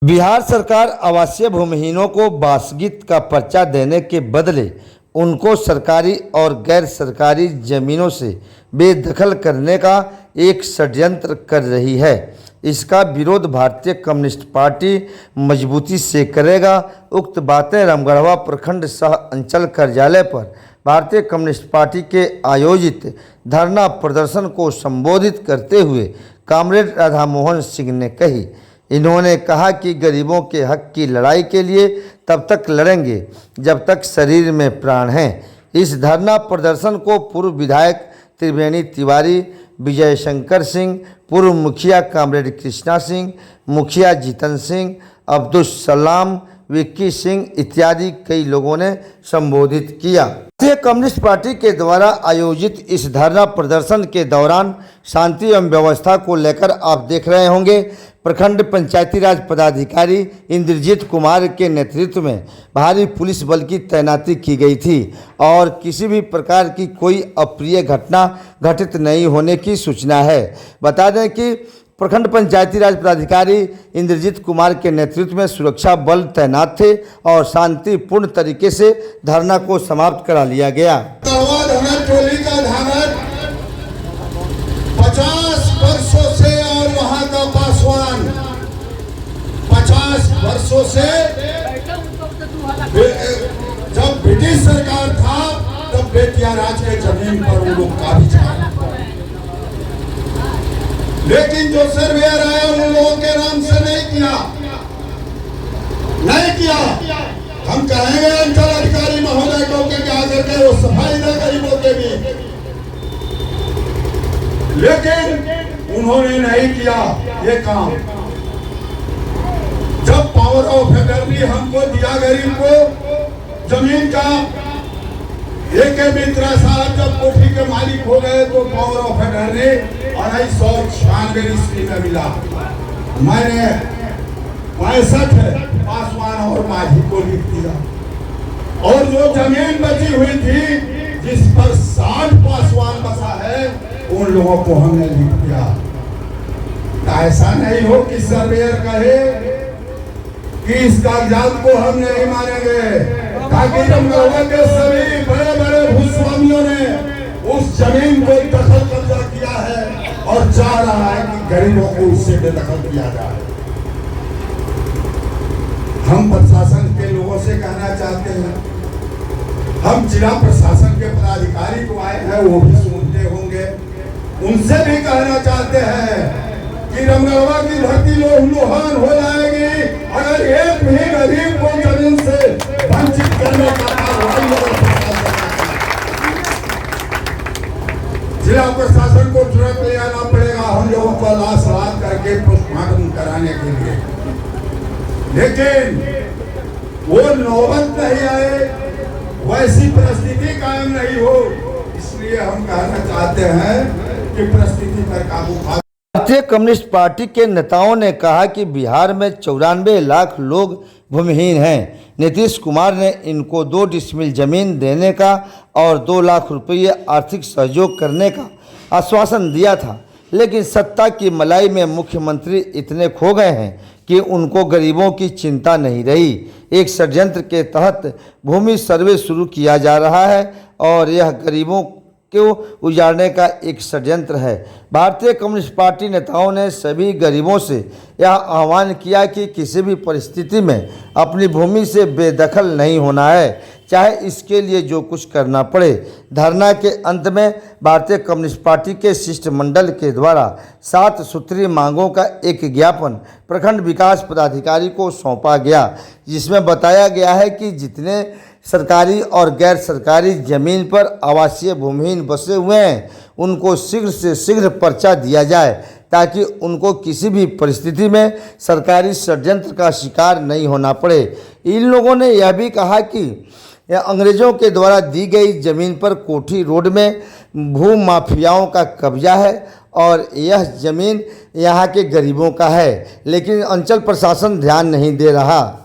बिहार सरकार आवासीय भूमिहीनों को वासगीत का पर्चा देने के बदले उनको सरकारी और गैर सरकारी जमीनों से बेदखल करने का एक षड्यंत्र कर रही है। इसका विरोध भारतीय कम्युनिस्ट पार्टी मजबूती से करेगा। उक्त बातें रामगढ़वा प्रखंड सह अंचल कार्यालय पर भारतीय कम्युनिस्ट पार्टी के आयोजित धरना प्रदर्शन को संबोधित करते हुए कॉमरेड राधा मोहन सिंह ने कही। इन्होंने कहा कि गरीबों के हक की लड़ाई के लिए तब तक लड़ेंगे जब तक शरीर में प्राण हैं। इस धरना प्रदर्शन को पूर्व विधायक त्रिवेणी तिवारी, विजय शंकर सिंह, पूर्व मुखिया कॉमरेड कृष्णा सिंह, मुखिया जीतन सिंह, अब्दुल सलाम, विक्की सिंह इत्यादि कई लोगों ने संबोधित किया। भारतीय कम्युनिस्ट पार्टी के द्वारा आयोजित इस धरना प्रदर्शन के दौरान शांति एवं व्यवस्था को लेकर आप देख रहे होंगे प्रखंड पंचायती राज पदाधिकारी इंद्रजीत कुमार के नेतृत्व में भारी पुलिस बल की तैनाती की गई थी और किसी भी प्रकार की कोई अप्रिय घटना घटित नहीं होने की सूचना है। बता दें कि प्रखंड पंचायती राज पदाधिकारी इंद्रजीत कुमार के नेतृत्व में सुरक्षा बल तैनात थे और शांतिपूर्ण तरीके से धरना को समाप्त करा लिया गया। 50 वर्षों से और वहां का पासवान 50 वर्षों से जब ब्रिटिश सरकार था तब बेतिया राज के जमीन पर उन लोग काबिज था, लेकिन जो सर्वेयर आया उन लोगों के नाम से नहीं किया। हम कहेंगे अंचल अधिकारी महोदय को कि आकर के वो सफाई न गरीबों के भी, लेकिन उन्होंने नहीं किया ये काम। जब पावर ऑफ अटर्नी हमको दिया गरीब को जमीन का, एक मित्रा साहब जब कोठी के मालिक हो गए तो पावर ऑफ अटर्नी 1996 ईस्वी में मिला। मैंने 65 पासवान और माझी को लिख दिया और जो जमीन बची हुई थी जिस पर 60 पासवान बसा है उन लोगों को हमने लिख दिया। ऐसा नहीं हो कि सर्वेयर कहे कि इस कागजात को हम नहीं मानेंगे, ताकि रामगढ़वा के सभी बड़े बड़े भूस्वामियों ने उस जमीन को दखल कब्जा किया है और चाह रहा है कि गरीबों को उससे बेदखल किया जाए। हम प्रशासन के लोगों से कहना चाहते हैं, हम जिला प्रशासन के पदाधिकारी को आए हैं, वो भी सुनते होंगे, उनसे भी कहना चाहते हैं कि रामगढ़वा की धरती लोहलुहान हो जाएगी अगर एक भी गरीब को जमीन से वंचित करने का जिला प्रशासन को तुरंत ले आना पड़ेगा हम लोगों को लाश रात करके पोस्टमार्टम कराने के लिए। लेकिन वो नौबत नहीं आए, वैसी परिस्थिति कायम नहीं हो, इसलिए हम कहना चाहते हैं कि परिस्थिति पर काबू पा। भारतीय कम्युनिस्ट पार्टी के नेताओं ने कहा कि बिहार में 94 लाख लोग भूमिहीन हैं। नीतीश कुमार ने इनको 2 डिसमिल जमीन देने का और 2 लाख रुपये आर्थिक सहयोग करने का आश्वासन दिया था, लेकिन सत्ता की मलाई में मुख्यमंत्री इतने खो गए हैं कि उनको गरीबों की चिंता नहीं रही। एक षड्यंत्र के तहत भूमि सर्वे शुरू किया जा रहा है और यह गरीबों को उजाड़ने का एक षड्यंत्र है। भारतीय कम्युनिस्ट पार्टी नेताओं ने सभी गरीबों से यह आह्वान किया कि किसी भी परिस्थिति में अपनी भूमि से बेदखल नहीं होना है, चाहे इसके लिए जो कुछ करना पड़े। धरना के अंत में भारतीय कम्युनिस्ट पार्टी के शिष्टमंडल के द्वारा 7 सूत्रीय मांगों का एक ज्ञापन प्रखंड विकास पदाधिकारी को सौंपा गया, जिसमें बताया गया है कि जितने सरकारी और गैर सरकारी जमीन पर आवासीय भूमिहीन बसे हुए हैं उनको शीघ्र से शीघ्र पर्चा दिया जाए, ताकि उनको किसी भी परिस्थिति में सरकारी षड्यंत्र का शिकार नहीं होना पड़े। इन लोगों ने यह भी कहा कि अंग्रेज़ों के द्वारा दी गई जमीन पर कोठी रोड में भू माफियाओं का कब्जा है और यह ज़मीन यहाँ के गरीबों का है, लेकिन अंचल प्रशासन ध्यान नहीं दे रहा।